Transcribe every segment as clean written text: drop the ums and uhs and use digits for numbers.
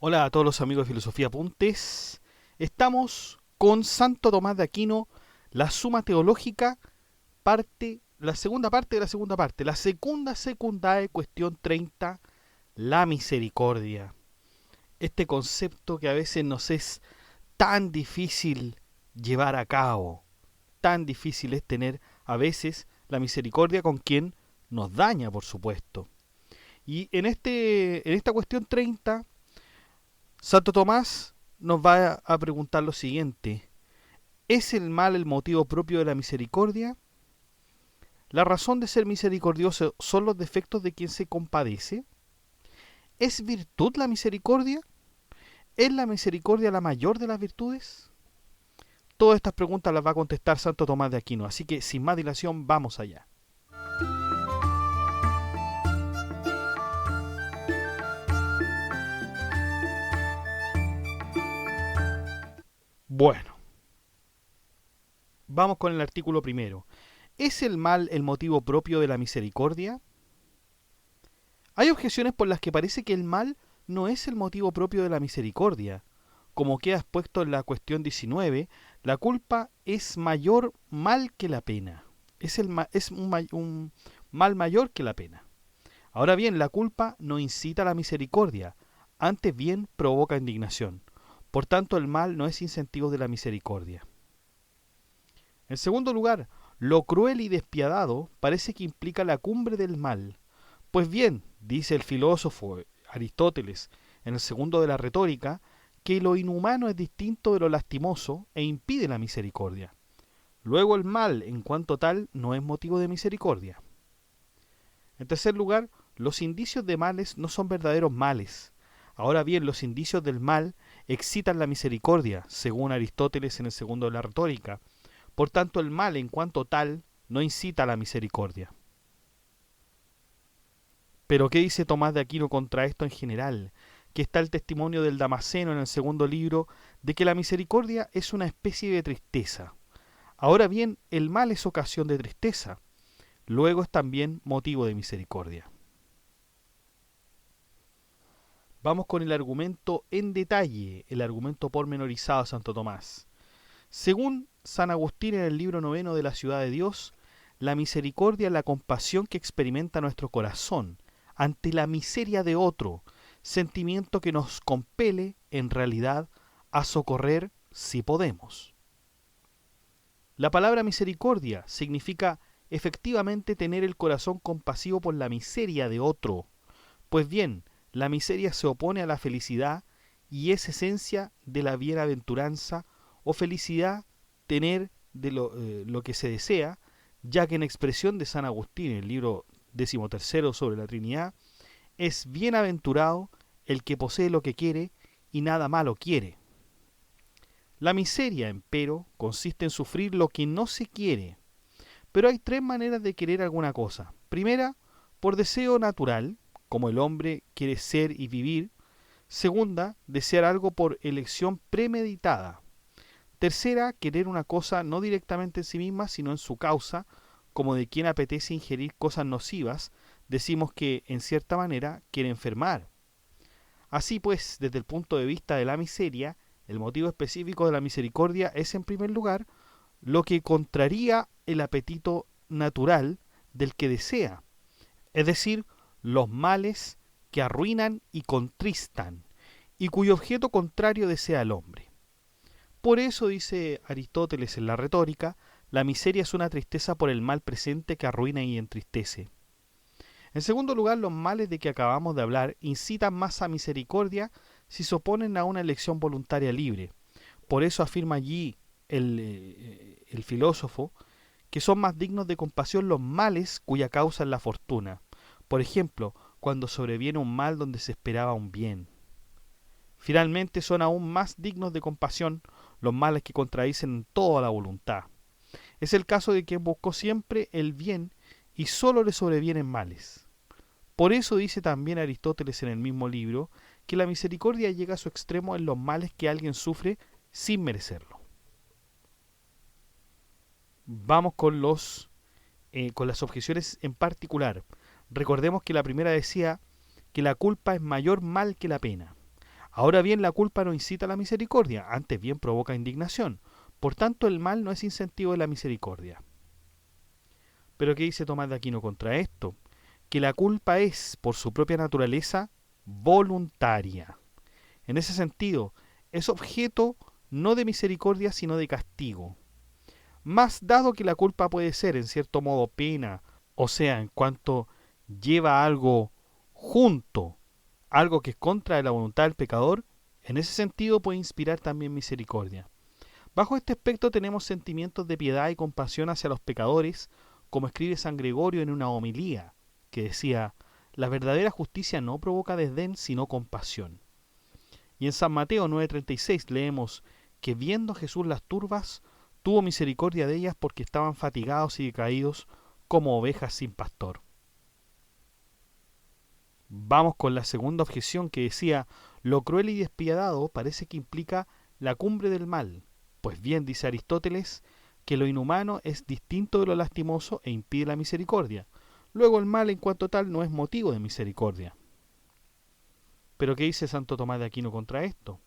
Hola a todos los amigos de Filosofía Apuntes. Estamos con Santo Tomás de Aquino, la Suma Teológica, la segunda parte de la segunda parte, la segunda secundae, cuestión 30, la misericordia. Este concepto que a veces nos es tan difícil llevar a cabo, tan difícil es tener a veces la misericordia con quien nos daña, por supuesto. Y en esta cuestión 30, Santo Tomás nos va a preguntar lo siguiente: ¿es el mal el motivo propio de la misericordia? ¿La razón de ser misericordioso son los defectos de quien se compadece? ¿Es virtud la misericordia? ¿Es la misericordia la mayor de las virtudes? Todas estas preguntas las va a contestar Santo Tomás de Aquino, así que sin más dilación vamos allá. Bueno, vamos con el artículo primero. ¿Es el mal el motivo propio de la misericordia? Hay objeciones por las que parece que el mal no es el motivo propio de la misericordia. Como queda expuesto en la cuestión 19, la culpa es mayor mal que la pena. Es un mal mayor que la pena. Ahora bien, la culpa no incita a la misericordia, antes bien provoca indignación. Por tanto, el mal no es incentivo de la misericordia. En segundo lugar, lo cruel y despiadado parece que implica la cumbre del mal. Pues bien, dice el filósofo Aristóteles en el segundo de la retórica, que lo inhumano es distinto de lo lastimoso e impide la misericordia. Luego el mal, en cuanto tal, no es motivo de misericordia. En tercer lugar, los indicios de males no son verdaderos males. Ahora bien, los indicios del mal excitan la misericordia, según Aristóteles en el segundo de la retórica. Por tanto, el mal, en cuanto tal, no incita a la misericordia. Pero ¿qué dice Tomás de Aquino contra esto en general? Que está el testimonio del Damasceno en el segundo libro de que la misericordia es una especie de tristeza. Ahora bien, el mal es ocasión de tristeza, luego es también motivo de misericordia. Vamos con el argumento en detalle, el argumento pormenorizado de Santo Tomás. Según San Agustín en el libro noveno de la Ciudad de Dios, la misericordia es la compasión que experimenta nuestro corazón ante la miseria de otro, sentimiento que nos compele, en realidad, a socorrer si podemos. La palabra misericordia significa efectivamente tener el corazón compasivo por la miseria de otro. Pues bien, la miseria se opone a la felicidad y es esencia de la bienaventuranza o felicidad tener de lo que se desea, ya que en expresión de San Agustín, en el libro 13 sobre la Trinidad, es bienaventurado el que posee lo que quiere y nada malo quiere. La miseria, empero, consiste en sufrir lo que no se quiere. Pero hay tres maneras de querer alguna cosa. Primera, por deseo natural, como el hombre quiere ser y vivir. Segunda, desear algo por elección premeditada. Tercera, querer una cosa no directamente en sí misma, sino en su causa, como de quien apetece ingerir cosas nocivas, decimos que, en cierta manera, quiere enfermar. Así pues, desde el punto de vista de la miseria, el motivo específico de la misericordia es, en primer lugar, lo que contraría el apetito natural del que desea, es decir, los males que arruinan y contristan, y cuyo objeto contrario desea el hombre. Por eso, dice Aristóteles en la retórica, la miseria es una tristeza por el mal presente que arruina y entristece. En segundo lugar, los males de que acabamos de hablar incitan más a misericordia si se oponen a una elección voluntaria libre. Por eso afirma allí el filósofo que son más dignos de compasión los males cuya causa es la fortuna. Por ejemplo, cuando sobreviene un mal donde se esperaba un bien. Finalmente, son aún más dignos de compasión los males que contradicen toda la voluntad. Es el caso de quien buscó siempre el bien y sólo le sobrevienen males. Por eso dice también Aristóteles en el mismo libro que la misericordia llega a su extremo en los males que alguien sufre sin merecerlo. Vamos con las objeciones en particular. Recordemos que la primera decía que la culpa es mayor mal que la pena. Ahora bien, la culpa no incita a la misericordia, antes bien provoca indignación. Por tanto, el mal no es incentivo de la misericordia. Pero ¿qué dice Tomás de Aquino contra esto? Que la culpa es, por su propia naturaleza, voluntaria. En ese sentido, es objeto no de misericordia, sino de castigo. Más dado que la culpa puede ser, en cierto modo, pena, o sea, en cuanto lleva algo junto, algo que es contra de la voluntad del pecador, en ese sentido puede inspirar también misericordia. Bajo este aspecto tenemos sentimientos de piedad y compasión hacia los pecadores, como escribe San Gregorio en una homilía, que decía: la verdadera justicia no provoca desdén, sino compasión. Y en San Mateo 9:36 leemos que viendo Jesús las turbas, tuvo misericordia de ellas porque estaban fatigados y decaídos como ovejas sin pastor. Vamos con la segunda objeción, que decía: lo cruel y despiadado parece que implica la cumbre del mal. Pues bien, dice Aristóteles, que lo inhumano es distinto de lo lastimoso e impide la misericordia. Luego el mal en cuanto tal no es motivo de misericordia. Pero ¿qué dice Santo Tomás de Aquino contra esto?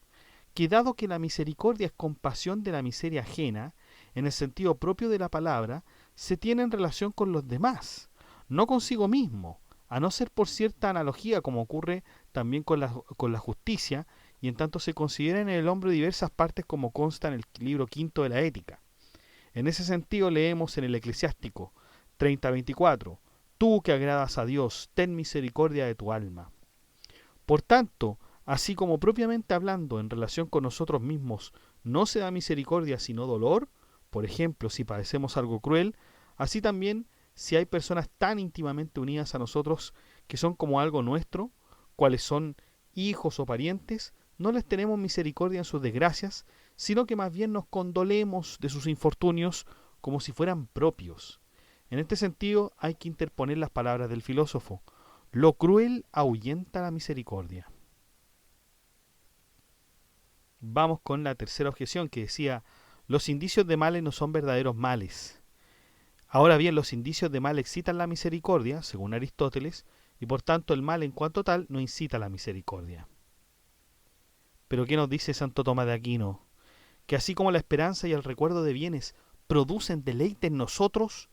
Que dado que la misericordia es compasión de la miseria ajena, en el sentido propio de la palabra, se tiene en relación con los demás, no consigo mismo, a no ser por cierta analogía, como ocurre también con la justicia, y en tanto se consideran en el hombre diversas partes, como consta en el libro quinto de la Ética. En ese sentido leemos en el Eclesiástico 30:24: tú que agradas a Dios, ten misericordia de tu alma. Por tanto, así como propiamente hablando en relación con nosotros mismos no se da misericordia sino dolor, por ejemplo, si padecemos algo cruel, así también si hay personas tan íntimamente unidas a nosotros que son como algo nuestro, cuales son hijos o parientes, no les tenemos misericordia en sus desgracias, sino que más bien nos condolemos de sus infortunios como si fueran propios. En este sentido hay que interponer las palabras del filósofo: lo cruel ahuyenta la misericordia. Vamos con la tercera objeción, que decía: los indicios de males no son verdaderos males. Ahora bien, los indicios de mal excitan la misericordia, según Aristóteles, y por tanto el mal en cuanto tal no incita la misericordia. Pero ¿qué nos dice Santo Tomás de Aquino? Que así como la esperanza y el recuerdo de bienes producen deleite en nosotros,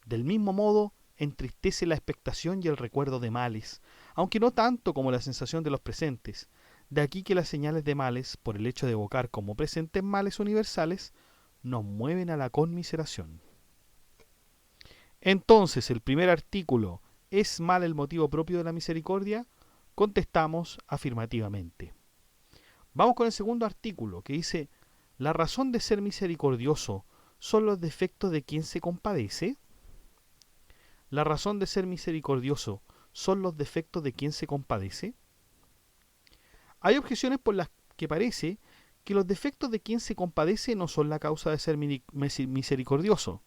del mismo modo entristece la expectación y el recuerdo de males, aunque no tanto como la sensación de los presentes. De aquí que las señales de males, por el hecho de evocar como presentes males universales, nos mueven a la conmiseración. Entonces, el primer artículo: ¿es mal el motivo propio de la misericordia? Contestamos afirmativamente. Vamos con el segundo artículo, que dice: ¿la razón de ser misericordioso son los defectos de quien se compadece? ¿La razón de ser misericordioso son los defectos de quien se compadece? Hay objeciones por las que parece que los defectos de quien se compadece no son la causa de ser misericordioso.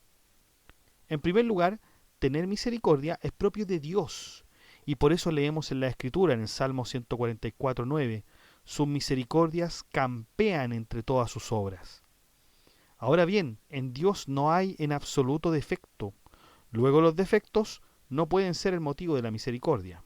En primer lugar, tener misericordia es propio de Dios, y por eso leemos en la Escritura, en el Salmo 144:9, sus misericordias campean entre todas sus obras. Ahora bien, en Dios no hay en absoluto defecto. Luego los defectos no pueden ser el motivo de la misericordia.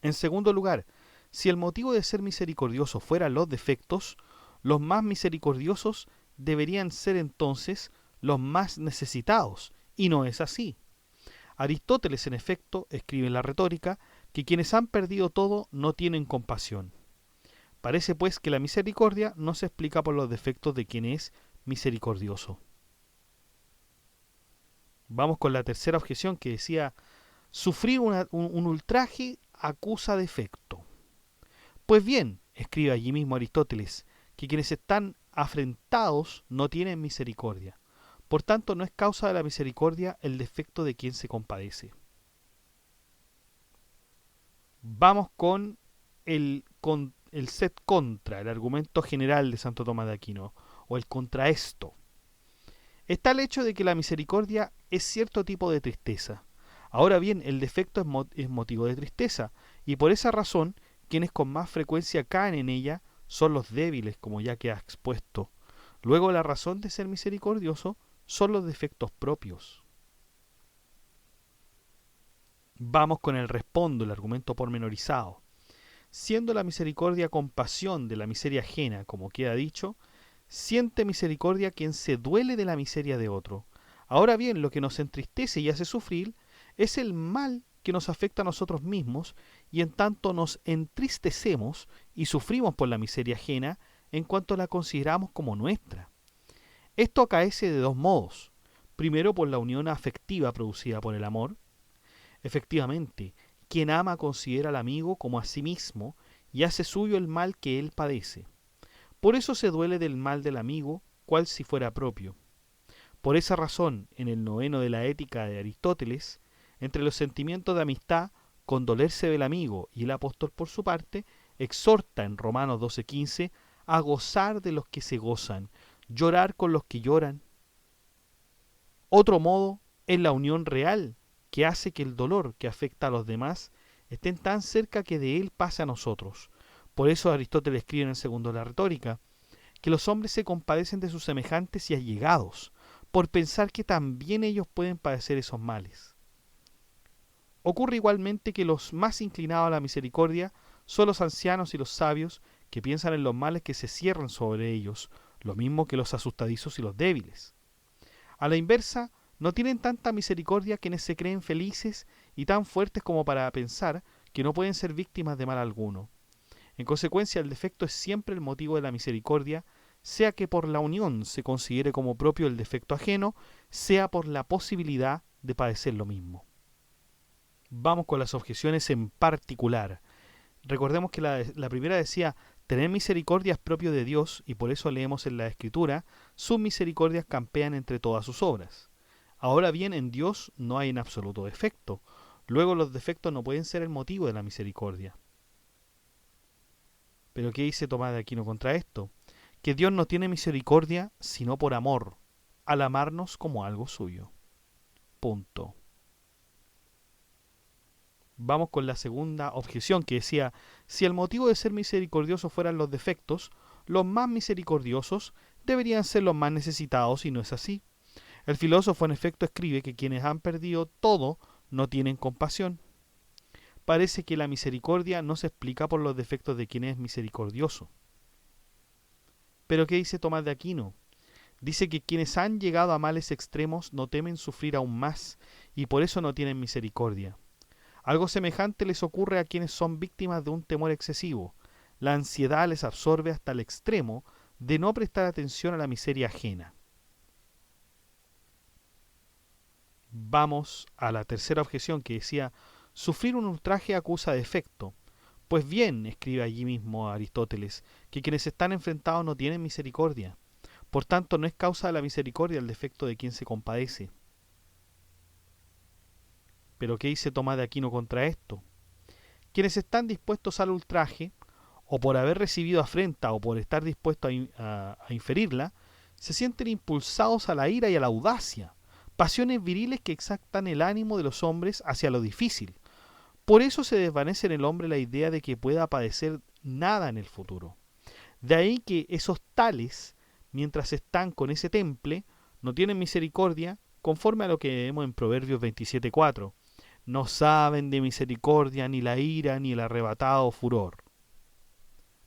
En segundo lugar, si el motivo de ser misericordioso fueran los defectos, los más misericordiosos deberían ser entonces los más necesitados, y no es así. Aristóteles, en efecto, escribe en la Retórica que quienes han perdido todo no tienen compasión. Parece pues que la misericordia no se explica por los defectos de quien es misericordioso. Vamos con la tercera objeción, que decía: sufrir un ultraje acusa defecto. Pues bien, escribe allí mismo Aristóteles, que quienes están afrentados no tienen misericordia. Por tanto, no es causa de la misericordia el defecto de quien se compadece. Vamos con el set contra, el argumento general de Santo Tomás de Aquino, o el contraesto. Está el hecho de que la misericordia es cierto tipo de tristeza. Ahora bien, el defecto es motivo de tristeza, y por esa razón, quienes con más frecuencia caen en ella son los débiles, como ya queda expuesto. Luego, la razón de ser misericordioso son los defectos propios. Vamos con el respondo, el argumento pormenorizado. Siendo la misericordia compasión de la miseria ajena, como queda dicho, siente misericordia quien se duele de la miseria de otro. Ahora bien, lo que nos entristece y hace sufrir es el mal que nos afecta a nosotros mismos, y en tanto nos entristecemos y sufrimos por la miseria ajena en cuanto la consideramos como nuestra. Esto acaece de dos modos. Primero, por la unión afectiva producida por el amor. Efectivamente, quien ama considera al amigo como a sí mismo y hace suyo el mal que él padece. Por eso se duele del mal del amigo, cual si fuera propio. Por esa razón, en el noveno de la Ética de Aristóteles, entre los sentimientos de amistad, condolerse del amigo, y el apóstol por su parte exhorta en Romanos 12:15 a gozar de los que se gozan, llorar con los que lloran. Otro modo es la unión real, que hace que el dolor que afecta a los demás estén tan cerca que de él pase a nosotros. Por eso Aristóteles escribe en el segundo de la Retórica, que los hombres se compadecen de sus semejantes y allegados, por pensar que también ellos pueden padecer esos males. Ocurre igualmente que los más inclinados a la misericordia son los ancianos y los sabios, que piensan en los males que se cierran sobre ellos, lo mismo que los asustadizos y los débiles. A la inversa, no tienen tanta misericordia quienes se creen felices y tan fuertes como para pensar que no pueden ser víctimas de mal alguno. En consecuencia, el defecto es siempre el motivo de la misericordia, sea que por la unión se considere como propio el defecto ajeno, sea por la posibilidad de padecer lo mismo. Vamos con las objeciones en particular. Recordemos que la primera decía, tener misericordia es propio de Dios, y por eso leemos en la Escritura, sus misericordias campean entre todas sus obras. Ahora bien, en Dios no hay en absoluto defecto. Luego los defectos no pueden ser el motivo de la misericordia. Pero ¿qué dice Tomás de Aquino contra esto? Que Dios no tiene misericordia sino por amor, al amarnos como algo suyo. Punto. Vamos con la segunda objeción, que decía, si el motivo de ser misericordioso fueran los defectos, los más misericordiosos deberían ser los más necesitados, y no es así. El filósofo en efecto escribe que quienes han perdido todo no tienen compasión. Parece que la misericordia no se explica por los defectos de quien es misericordioso. Pero ¿qué dice Tomás de Aquino? Dice que quienes han llegado a males extremos no temen sufrir aún más, y por eso no tienen misericordia. Algo semejante les ocurre a quienes son víctimas de un temor excesivo. La ansiedad les absorbe hasta el extremo de no prestar atención a la miseria ajena. Vamos a la tercera objeción, que decía, sufrir un ultraje acusa defecto. Pues bien, escribe allí mismo Aristóteles, que quienes están enfrentados no tienen misericordia. Por tanto, no es causa de la misericordia el defecto de quien se compadece. Pero ¿qué dice Tomás de Aquino contra esto? Quienes están dispuestos al ultraje, o por haber recibido afrenta, o por estar dispuestos a inferirla, se sienten impulsados a la ira y a la audacia, pasiones viriles que exactan el ánimo de los hombres hacia lo difícil. Por eso se desvanece en el hombre la idea de que pueda padecer nada en el futuro. De ahí que esos tales, mientras están con ese temple, no tienen misericordia, conforme a lo que vemos en Proverbios 27:4. No saben de misericordia ni la ira ni el arrebatado furor.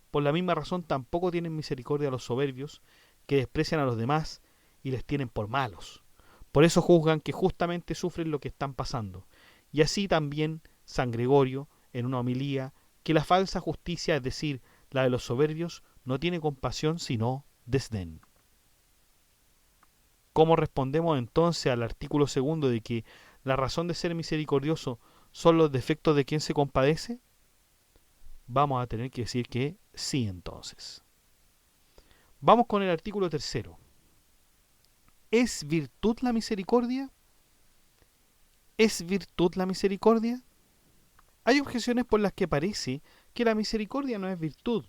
Por la misma razón tampoco tienen misericordia los soberbios, que desprecian a los demás y les tienen por malos. Por eso juzgan que justamente sufren lo que están pasando. Y así también San Gregorio, en una homilía, que la falsa justicia, es decir, la de los soberbios, no tiene compasión sino desdén. ¿Cómo respondemos entonces al artículo segundo de que la razón de ser misericordioso son los defectos de quien se compadece? Vamos a tener que decir que sí entonces. Vamos con el artículo tercero. ¿Es virtud la misericordia? ¿Es virtud la misericordia? Hay objeciones por las que parece que la misericordia no es virtud.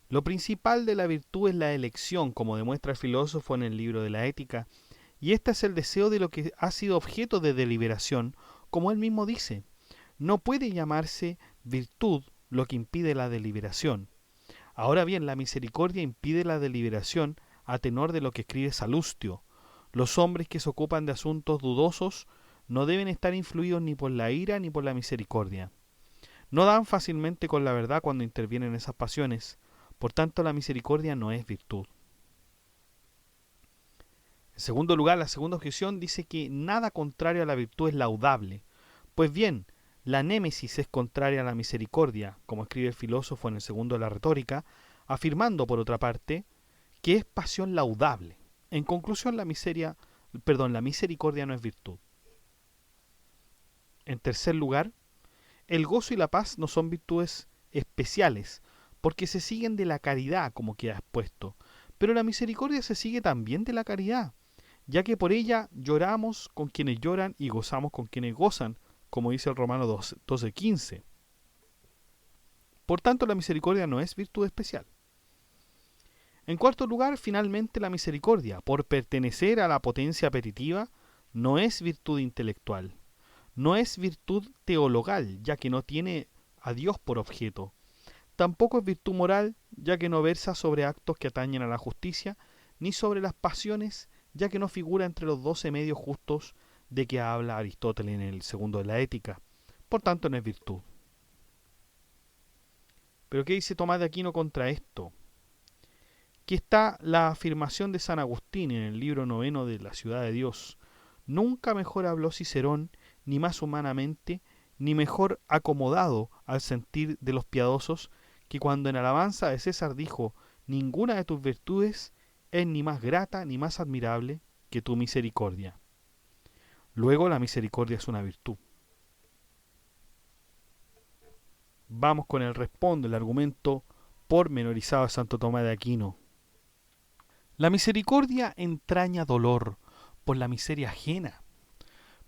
Lo principal de la virtud es la elección, como demuestra el filósofo en el libro de la Ética, y este es el deseo de lo que ha sido objeto de deliberación, como él mismo dice. No puede llamarse virtud lo que impide la deliberación. Ahora bien, la misericordia impide la deliberación a tenor de lo que escribe Salustio. Los hombres que se ocupan de asuntos dudosos no deben estar influidos ni por la ira ni por la misericordia. No dan fácilmente con la verdad cuando intervienen esas pasiones. Por tanto, la misericordia no es virtud. En segundo lugar, la segunda objeción dice que nada contrario a la virtud es laudable. Pues bien, la némesis es contraria a la misericordia, como escribe el filósofo en el segundo de la retórica, afirmando, por otra parte, que es pasión laudable. En conclusión, la misericordia no es virtud. En tercer lugar, el gozo y la paz no son virtudes especiales, porque se siguen de la caridad, como queda expuesto. Pero la misericordia se sigue también de la caridad, ya que por ella lloramos con quienes lloran y gozamos con quienes gozan, como dice el Romano 12:15. Por tanto, la misericordia no es virtud especial. En cuarto lugar, finalmente, la misericordia, por pertenecer a la potencia apetitiva, no es virtud intelectual. No es virtud teologal, ya que no tiene a Dios por objeto. Tampoco es virtud moral, ya que no versa sobre actos que atañen a la justicia, ni sobre las pasiones, ya que no figura entre los 12 medios justos de que habla Aristóteles en el segundo de la Ética. Por tanto, no es virtud. ¿Pero qué dice Tomás de Aquino contra esto? Que está la afirmación de San Agustín en el libro 9 de la Ciudad de Dios. Nunca mejor habló Cicerón, ni más humanamente, ni mejor acomodado al sentir de los piadosos, que cuando en alabanza de César dijo: ninguna de tus virtudes es ni más grata ni más admirable que tu misericordia. Luego, la misericordia es una virtud. Vamos con el responde, el argumento pormenorizado de Santo Tomás de Aquino. La misericordia entraña dolor por la miseria ajena,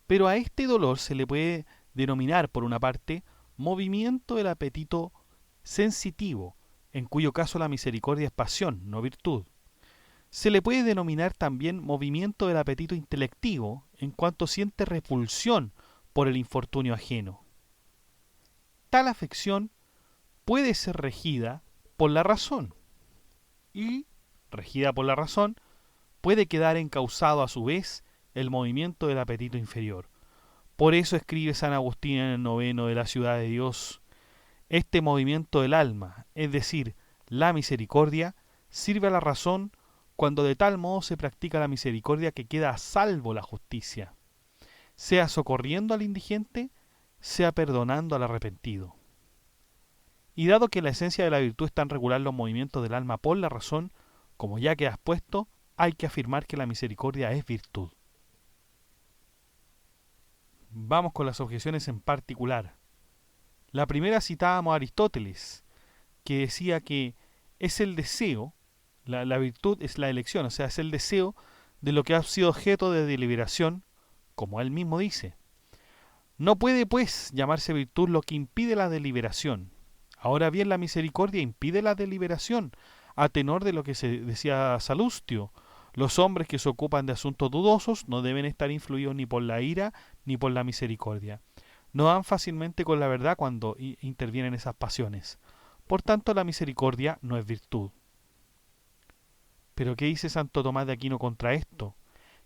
pero a este dolor se le puede denominar, por una parte, movimiento del apetito sensitivo, en cuyo caso la misericordia es pasión, no virtud. Se le puede denominar también movimiento del apetito intelectivo, en cuanto siente repulsión por el infortunio ajeno. Tal afección puede ser regida por la razón, y, regida por la razón, puede quedar encauzado a su vez el movimiento del apetito inferior. Por eso escribe San Agustín en el 9 de la Ciudad de Dios: este movimiento del alma, es decir, la misericordia, sirve a la razón cuando de tal modo se practica la misericordia que queda a salvo la justicia, sea socorriendo al indigente, sea perdonando al arrepentido. Y dado que la esencia de la virtud está en regular los movimientos del alma por la razón, como ya queda expuesto, hay que afirmar que la misericordia es virtud. Vamos con las objeciones en particular. La primera citábamos a Aristóteles, que decía que es el deseo, la virtud es la elección, o sea, es el deseo de lo que ha sido objeto de deliberación, como él mismo dice. No puede, pues, llamarse virtud lo que impide la deliberación. Ahora bien, la misericordia impide la deliberación, a tenor de lo que se decía Salustio. Los hombres que se ocupan de asuntos dudosos no deben estar influidos ni por la ira ni por la misericordia. No dan fácilmente con la verdad cuando intervienen esas pasiones. Por tanto, la misericordia no es virtud. ¿Pero qué dice Santo Tomás de Aquino contra esto?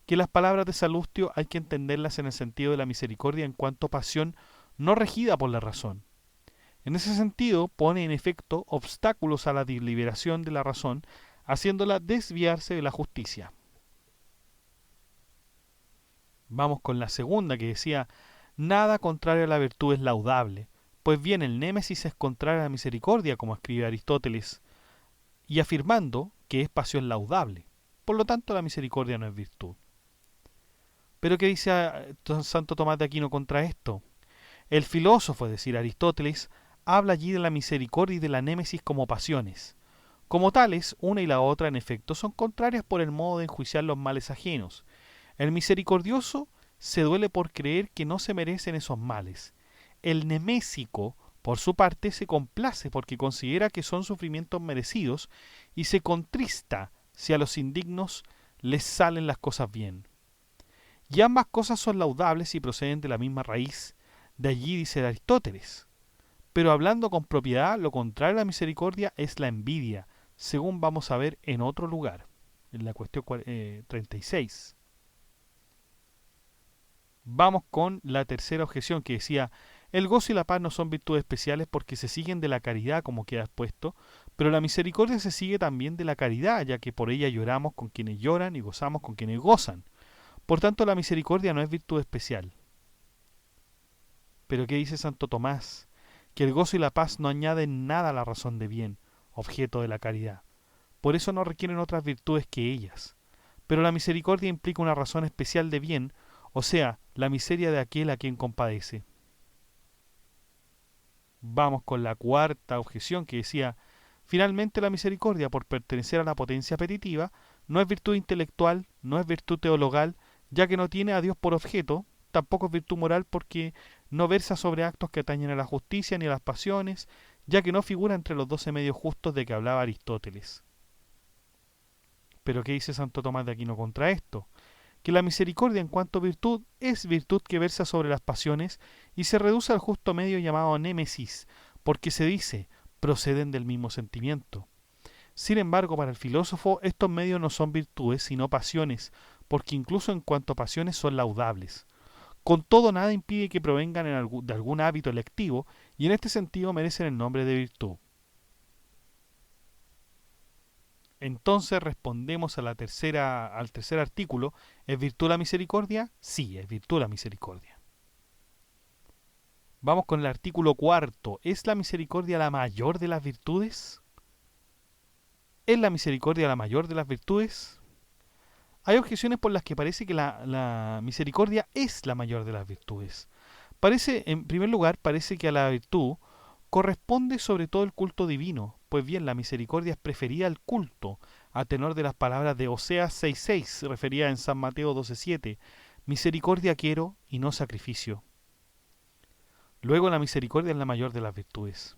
Que las palabras de Salustio hay que entenderlas en el sentido de la misericordia en cuanto pasión no regida por la razón. En ese sentido, pone en efecto obstáculos a la deliberación de la razón, haciéndola desviarse de la justicia. Vamos con la segunda, que decía: nada contrario a la virtud es laudable. Pues bien, el némesis es contrario a la misericordia, como escribe Aristóteles, y afirmando que es pasión laudable. Por lo tanto, la misericordia no es virtud. ¿Pero qué dice Santo Tomás de Aquino contra esto? El filósofo, es decir, Aristóteles, habla allí de la misericordia y de la némesis como pasiones. Como tales, una y la otra, en efecto, son contrarias por el modo de enjuiciar los males ajenos. El misericordioso se duele por creer que no se merecen esos males. El nemésico, por su parte, se complace porque considera que son sufrimientos merecidos y se contrista si a los indignos les salen las cosas bien. Y ambas cosas son laudables y proceden de la misma raíz. De allí dice Aristóteles. Pero hablando con propiedad, lo contrario a la misericordia es la envidia, según vamos a ver en otro lugar, en la cuestión 36. Vamos con la tercera objeción, que decía: El gozo y la paz no son virtudes especiales porque se siguen de la caridad, como queda expuesto, pero la misericordia se sigue también de la caridad, ya que por ella lloramos con quienes lloran y gozamos con quienes gozan. Por tanto, la misericordia no es virtud especial. Pero ¿qué dice Santo Tomás? Que el gozo y la paz no añaden nada a la razón de bien, objeto de la caridad. Por eso no requieren otras virtudes que ellas. Pero la misericordia implica una razón especial de bien, o sea, la miseria de aquel a quien compadece. Vamos con la cuarta objeción que decía, finalmente la misericordia, por pertenecer a la potencia apetitiva, no es virtud intelectual, no es virtud teologal, ya que no tiene a Dios por objeto, tampoco es virtud moral porque no versa sobre actos que atañen a la justicia ni a las pasiones, ya que no figura entre los 12 medios justos de que hablaba Aristóteles. Pero ¿qué dice Santo Tomás de Aquino contra esto? Que la misericordia en cuanto virtud es virtud que versa sobre las pasiones y se reduce al justo medio llamado némesis, porque se dice, proceden del mismo sentimiento. Sin embargo, para el filósofo, estos medios no son virtudes, sino pasiones, porque incluso en cuanto a pasiones son laudables. Con todo, nada impide que provengan de algún hábito electivo, y en este sentido merecen el nombre de virtud. Entonces respondemos a al tercer artículo, ¿es virtud la misericordia? Sí, es virtud la misericordia. Vamos con el artículo cuarto, ¿es la misericordia la mayor de las virtudes? ¿Es la misericordia la mayor de las virtudes? Hay objeciones por las que parece que la misericordia es la mayor de las virtudes. En primer lugar, parece que a la virtud corresponde sobre todo el culto divino, pues bien, la misericordia es preferida al culto, a tenor de las palabras de Oseas 6.6, referida en San Mateo 12.7, misericordia quiero y no sacrificio. Luego la misericordia es la mayor de las virtudes.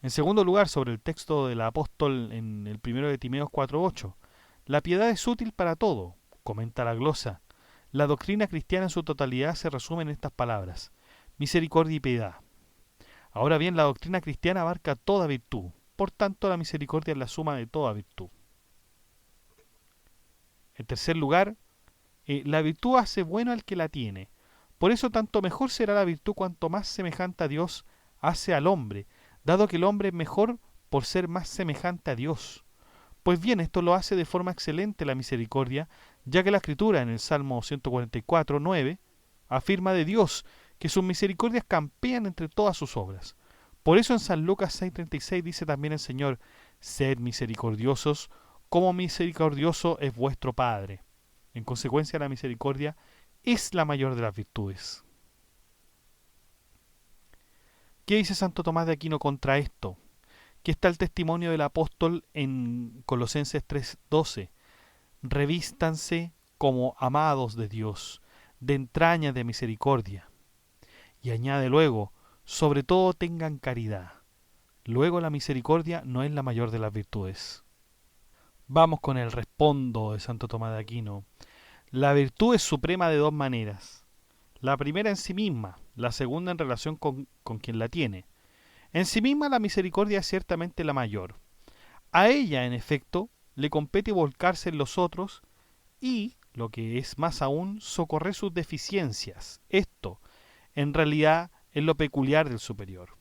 En segundo lugar, sobre el texto del apóstol en el primero de Timeos 4.8, la piedad es útil para todo, comenta la glosa. La doctrina cristiana en su totalidad se resume en estas palabras, misericordia y piedad. Ahora bien, la doctrina cristiana abarca toda virtud, por tanto la misericordia es la suma de toda virtud. En tercer lugar, la virtud hace bueno al que la tiene. Por eso tanto mejor será la virtud cuanto más semejante a Dios hace al hombre, dado que el hombre es mejor por ser más semejante a Dios. Pues bien, esto lo hace de forma excelente la misericordia, ya que la Escritura en el Salmo 144.9 afirma de Dios que sus misericordias campean entre todas sus obras. Por eso en San Lucas 6.36 dice también el Señor, sed misericordiosos, como misericordioso es vuestro Padre. En consecuencia, la misericordia es la mayor de las virtudes. ¿Qué dice Santo Tomás de Aquino contra esto? Que está el testimonio del apóstol en Colosenses 3.12. Revístanse como amados de Dios, de entrañas de misericordia. Y añade luego, sobre todo tengan caridad. Luego la misericordia no es la mayor de las virtudes. Vamos con el respondo de Santo Tomás de Aquino. La virtud es suprema de dos maneras. La primera en sí misma, la segunda en relación con quien la tiene. En sí misma la misericordia es ciertamente la mayor. A ella, en efecto, le compete volcarse en los otros y, lo que es más aún, socorrer sus deficiencias. Esto, en realidad, es lo peculiar del superior.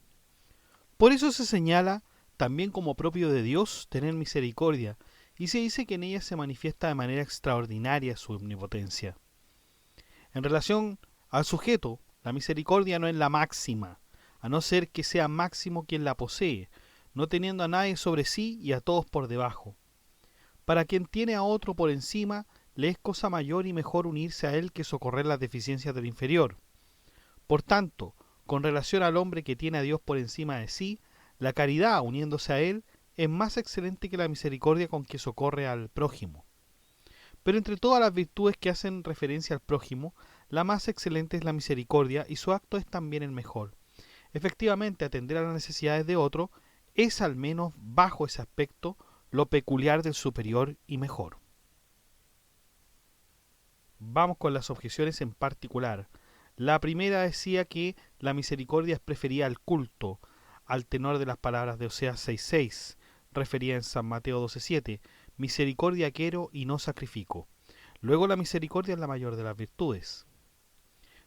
Por eso se señala también como propio de Dios tener misericordia, y se dice que en ella se manifiesta de manera extraordinaria su omnipotencia. En relación al sujeto, la misericordia no es la máxima, a no ser que sea máximo quien la posee, no teniendo a nadie sobre sí y a todos por debajo. Para quien tiene a otro por encima, le es cosa mayor y mejor unirse a él que socorrer las deficiencias del inferior. Por tanto, con relación al hombre que tiene a Dios por encima de sí, la caridad, uniéndose a él, es más excelente que la misericordia con que socorre al prójimo. Pero entre todas las virtudes que hacen referencia al prójimo, la más excelente es la misericordia y su acto es también el mejor. Efectivamente, atender a las necesidades de otro es, al menos bajo ese aspecto, lo peculiar del superior y mejor. Vamos con las objeciones en particular. La primera decía que la misericordia es preferida al culto, al tenor de las palabras de Oseas 6.6, referida en San Mateo 12.7, misericordia quiero y no sacrifico. Luego la misericordia es la mayor de las virtudes.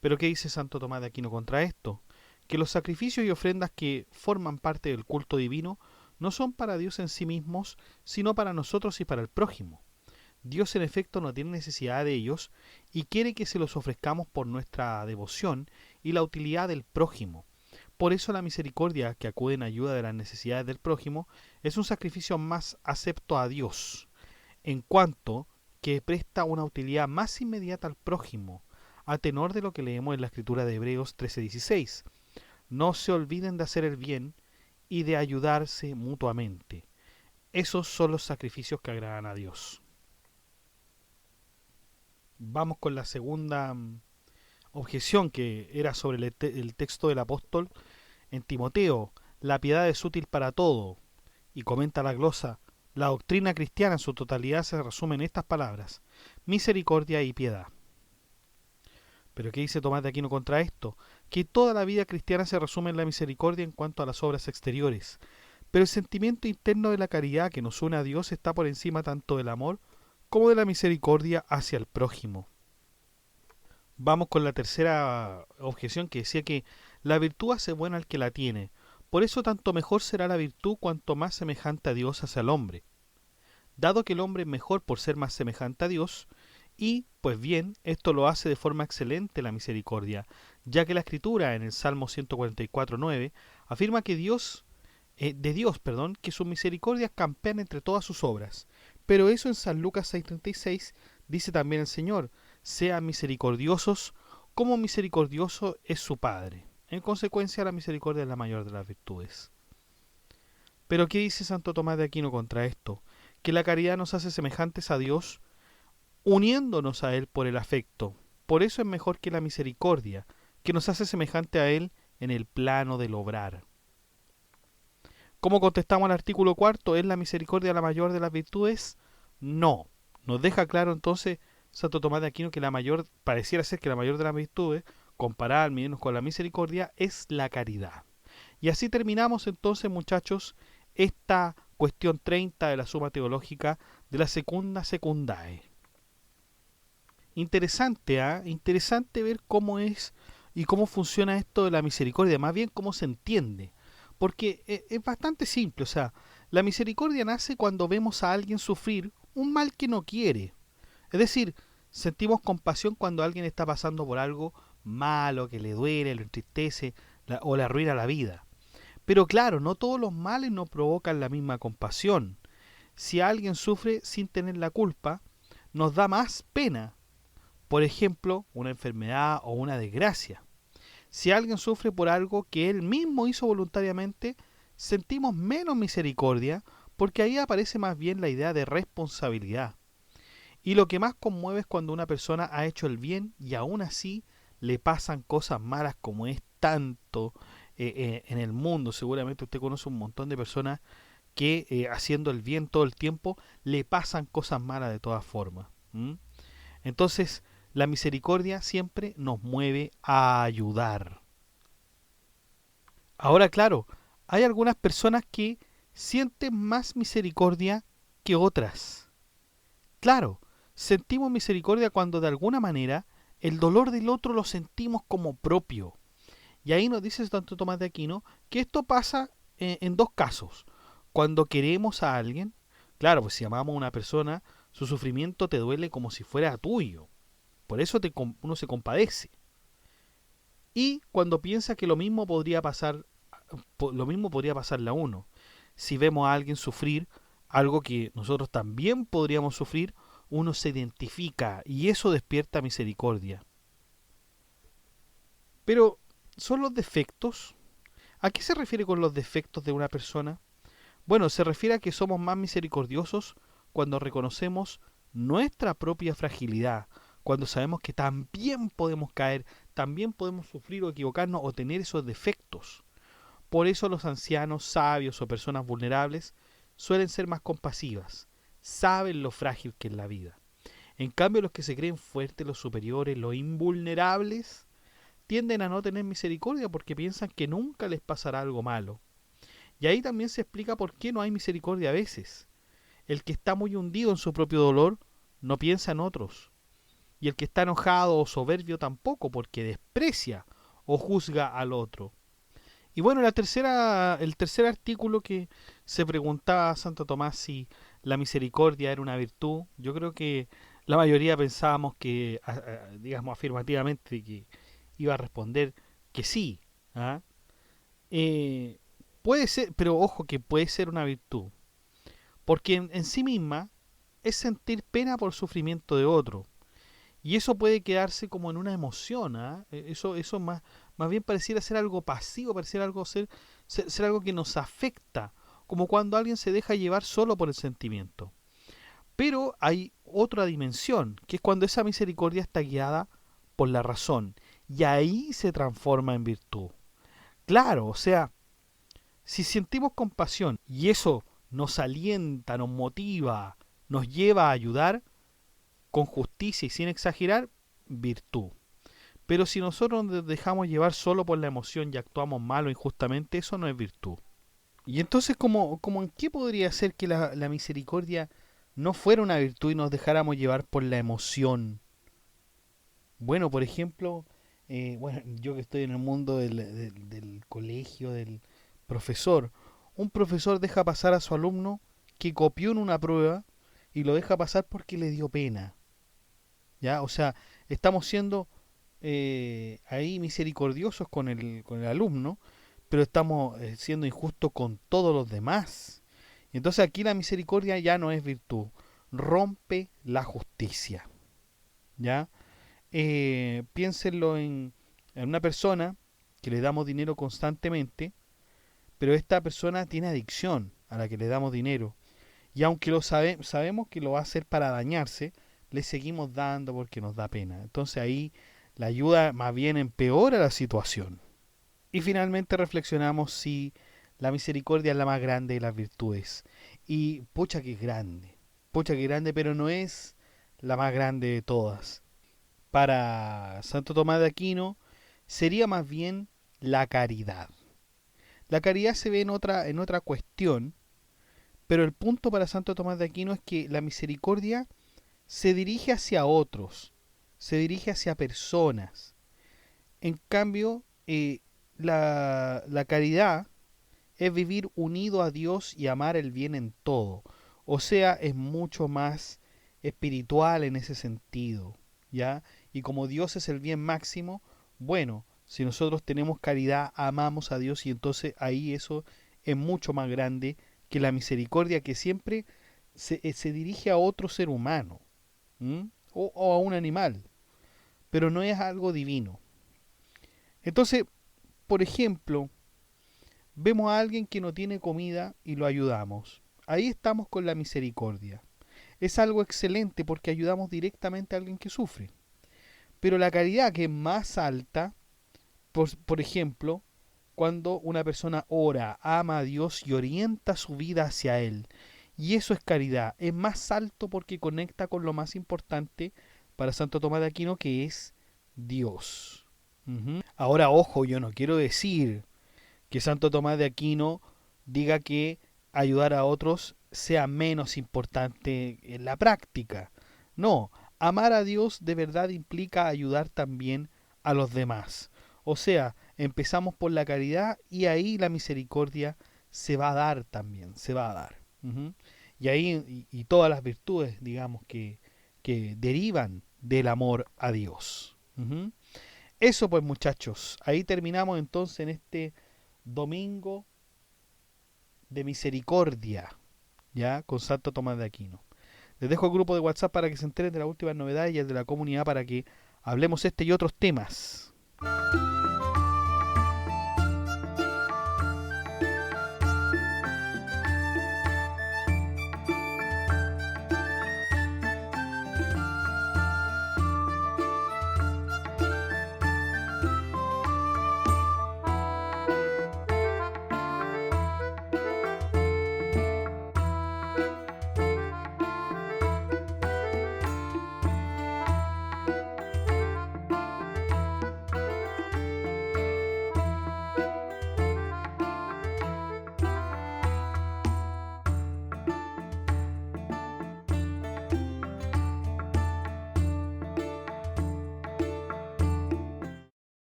¿Pero qué dice Santo Tomás de Aquino contra esto? que los sacrificios y ofrendas que forman parte del culto divino no son para Dios en sí mismos, sino para nosotros y para el prójimo. Dios en efecto no tiene necesidad de ellos y quiere que se los ofrezcamos por nuestra devoción y la utilidad del prójimo. Por eso la misericordia que acude en ayuda de las necesidades del prójimo es un sacrificio más acepto a Dios, en cuanto que presta una utilidad más inmediata al prójimo, a tenor de lo que leemos en la escritura de Hebreos 13:16. No se olviden de hacer el bien y de ayudarse mutuamente. Esos son los sacrificios que agradan a Dios. Vamos con la segunda objeción, que era sobre el texto del apóstol en Timoteo. La piedad es útil para todo. Y comenta la glosa: la doctrina cristiana en su totalidad se resume en estas palabras: misericordia y piedad. ¿Pero qué dice Tomás de Aquino contra esto? Que toda la vida cristiana se resume en la misericordia en cuanto a las obras exteriores, pero el sentimiento interno de la caridad que nos une a Dios está por encima tanto del amor como de la misericordia hacia el prójimo. Vamos con la tercera objeción, que decía que la virtud hace buena al que la tiene. Por eso tanto mejor será la virtud cuanto más semejante a Dios hacia el hombre. Dado que el hombre es mejor por ser más semejante a Dios, y, pues bien, esto lo hace de forma excelente la misericordia, ya que la Escritura en el Salmo 144:9 afirma que que sus misericordias campean entre todas sus obras. Pero eso en San Lucas 6:36 dice también el Señor: sean misericordiosos como misericordioso es su Padre. En consecuencia, la misericordia es la mayor de las virtudes. Pero ¿qué dice Santo Tomás de Aquino contra esto? Que la caridad nos hace semejantes a Dios, uniéndonos a Él por el afecto. Por eso es mejor que la misericordia, que nos hace semejante a Él en el plano del obrar. ¿Cómo contestamos al artículo 4? ¿Es la misericordia la mayor de las virtudes? No. Nos deja claro entonces Santo Tomás de Aquino que pareciera ser que la mayor de las virtudes, comparada al menos con la misericordia, es la caridad. Y así terminamos entonces, muchachos, esta cuestión 30 de la Suma Teológica de la Secunda Secundae. Interesante, interesante ver cómo es y cómo funciona esto de la misericordia, más bien cómo se entiende. Porque es bastante simple, o sea, la misericordia nace cuando vemos a alguien sufrir un mal que no quiere. Es decir, sentimos compasión cuando alguien está pasando por algo malo, que le duele, lo entristece o le arruina la vida. Pero claro, no todos los males nos provocan la misma compasión. Si alguien sufre sin tener la culpa, nos da más pena. Por ejemplo, una enfermedad o una desgracia. Si alguien sufre por algo que él mismo hizo voluntariamente, sentimos menos misericordia, porque ahí aparece más bien la idea de responsabilidad. Y lo que más conmueve es cuando una persona ha hecho el bien y aún así le pasan cosas malas, como es tanto en el mundo. Seguramente usted conoce un montón de personas que haciendo el bien todo el tiempo le pasan cosas malas de todas formas. Entonces, la misericordia siempre nos mueve a ayudar. Ahora, claro, hay algunas personas que sienten más misericordia que otras. Claro, sentimos misericordia cuando de alguna manera el dolor del otro lo sentimos como propio. Y ahí nos dice Santo Tomás de Aquino que esto pasa en dos casos. Cuando queremos a alguien, claro, pues si amamos a una persona, su sufrimiento te duele como si fuera tuyo. Por eso uno se compadece. Y cuando piensa que lo mismo podría pasarle a uno. Si vemos a alguien sufrir algo que nosotros también podríamos sufrir, uno se identifica y eso despierta misericordia. Pero, ¿son los defectos? ¿A qué se refiere con los defectos de una persona? Bueno, se refiere a que somos más misericordiosos cuando reconocemos nuestra propia fragilidad, cuando sabemos que también podemos caer, también podemos sufrir o equivocarnos o tener esos defectos. Por eso los ancianos, sabios o personas vulnerables suelen ser más compasivas, saben lo frágil que es la vida. En cambio, los que se creen fuertes, los superiores, los invulnerables, tienden a no tener misericordia porque piensan que nunca les pasará algo malo. Y ahí también se explica por qué no hay misericordia a veces. El que está muy hundido en su propio dolor no piensa en otros. Y el que está enojado o soberbio tampoco, porque desprecia o juzga al otro. Y bueno, el tercer artículo que se preguntaba a Santo Tomás si la misericordia era una virtud, yo creo que la mayoría pensábamos que, digamos afirmativamente, que iba a responder que sí. ¿Ah? Eh, Puede ser, pero ojo que puede ser una virtud, porque en sí misma es sentir pena por sufrimiento de otro. Y eso puede quedarse como en una emoción. ¿Ah? Eso más bien pareciera ser algo pasivo, pareciera ser algo que nos afecta, como cuando alguien se deja llevar solo por el sentimiento. Pero hay otra dimensión, que es cuando esa misericordia está guiada por la razón, y ahí se transforma en virtud. Claro, o sea, si sentimos compasión y eso nos alienta, nos motiva, nos lleva a ayudar, con justicia y sin exagerar, virtud. Pero si nosotros nos dejamos llevar solo por la emoción y actuamos mal o injustamente, eso no es virtud. Y entonces, ¿cómo en qué podría ser que la misericordia no fuera una virtud y nos dejáramos llevar por la emoción? Bueno, por ejemplo, bueno, yo que estoy en el mundo del colegio, del profesor, un profesor deja pasar a su alumno que copió en una prueba y lo deja pasar porque le dio pena. ¿Ya? O sea, estamos siendo ahí misericordiosos con el alumno, pero estamos siendo injustos con todos los demás. Y entonces aquí la misericordia ya no es virtud, rompe la justicia. ¿Ya? Piénsenlo en una persona que le damos dinero constantemente, pero esta persona tiene adicción a la que le damos dinero. Y aunque sabemos que lo va a hacer para dañarse, le seguimos dando porque nos da pena. Entonces ahí la ayuda más bien empeora la situación. Y finalmente reflexionamos si la misericordia es la más grande de las virtudes. Y pucha que es grande, pero no es la más grande de todas. Para Santo Tomás de Aquino sería más bien la caridad. La caridad se ve en otra cuestión, pero el punto para Santo Tomás de Aquino es que la misericordia se dirige hacia otros, se dirige hacia personas. En cambio, la caridad es vivir unido a Dios y amar el bien en todo. O sea, es mucho más espiritual en ese sentido, ¿ya? Y como Dios es el bien máximo, bueno, si nosotros tenemos caridad, amamos a Dios y entonces ahí eso es mucho más grande que la misericordia que siempre se dirige a otro ser humano, ¿m? O a un animal, pero no es algo divino. Entonces, por ejemplo, vemos a alguien que no tiene comida y lo ayudamos. Ahí estamos con la misericordia. Es algo excelente porque ayudamos directamente a alguien que sufre. Pero la caridad que es más alta, por ejemplo, cuando una persona ora, ama a Dios y orienta su vida hacia Él. Y eso es caridad. Es más alto porque conecta con lo más importante para Santo Tomás de Aquino, que es Dios. Ahora, ojo, yo no quiero decir que Santo Tomás de Aquino diga que ayudar a otros sea menos importante en la práctica. No, amar a Dios de verdad implica ayudar también a los demás. O sea, empezamos por la caridad y ahí la misericordia se va a dar también, se va a dar. Y ahí y todas las virtudes, digamos, que derivan del amor a Dios. Eso pues muchachos, ahí terminamos entonces en este domingo de misericordia, ya, con Santo Tomás de Aquino. Les dejo el grupo de WhatsApp para que se enteren de las últimas novedades y el de la comunidad para que hablemos este y otros temas.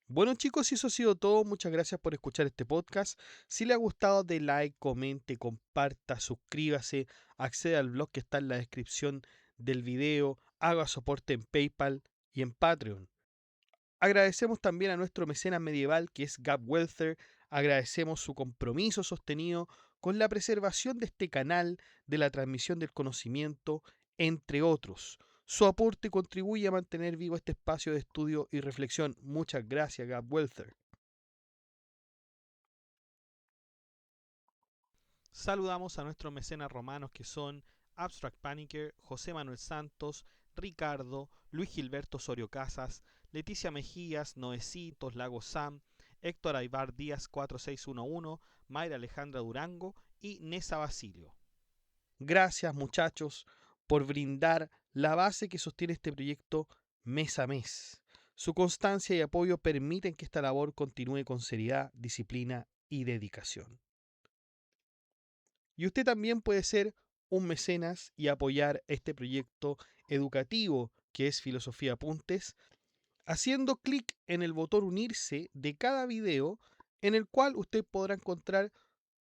Bueno chicos, eso ha sido todo. Muchas gracias por escuchar este podcast. Si le ha gustado, de like, comente, comparta, suscríbase, acceda al blog que está en la descripción del video, haga soporte en PayPal y en Patreon. Agradecemos también a nuestro mecenas medieval que es Gab Welther. Agradecemos su compromiso sostenido con la preservación de este canal, de la transmisión del conocimiento, entre otros. Su aporte contribuye a mantener vivo este espacio de estudio y reflexión. Muchas gracias, Gab Welther. Saludamos a nuestros mecenas romanos que son Abstract Panicker, José Manuel Santos, Ricardo, Luis Gilberto Osorio Casas, Leticia Mejías, Noecitos, Lago Sam, Héctor Aybar Díaz 4611, Mayra Alejandra Durango y Nesa Basilio. Gracias muchachos por brindar la base que sostiene este proyecto mes a mes. Su constancia y apoyo permiten que esta labor continúe con seriedad, disciplina y dedicación. Y usted también puede ser un mecenas y apoyar este proyecto educativo que es Filosofía Apuntes, haciendo clic en el botón unirse de cada video, en el cual usted podrá encontrar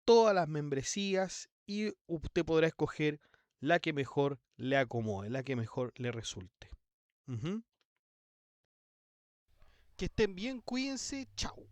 todas las membresías y usted podrá escoger la que mejor le acomode, la que mejor le resulte. Que estén bien, cuídense, chao.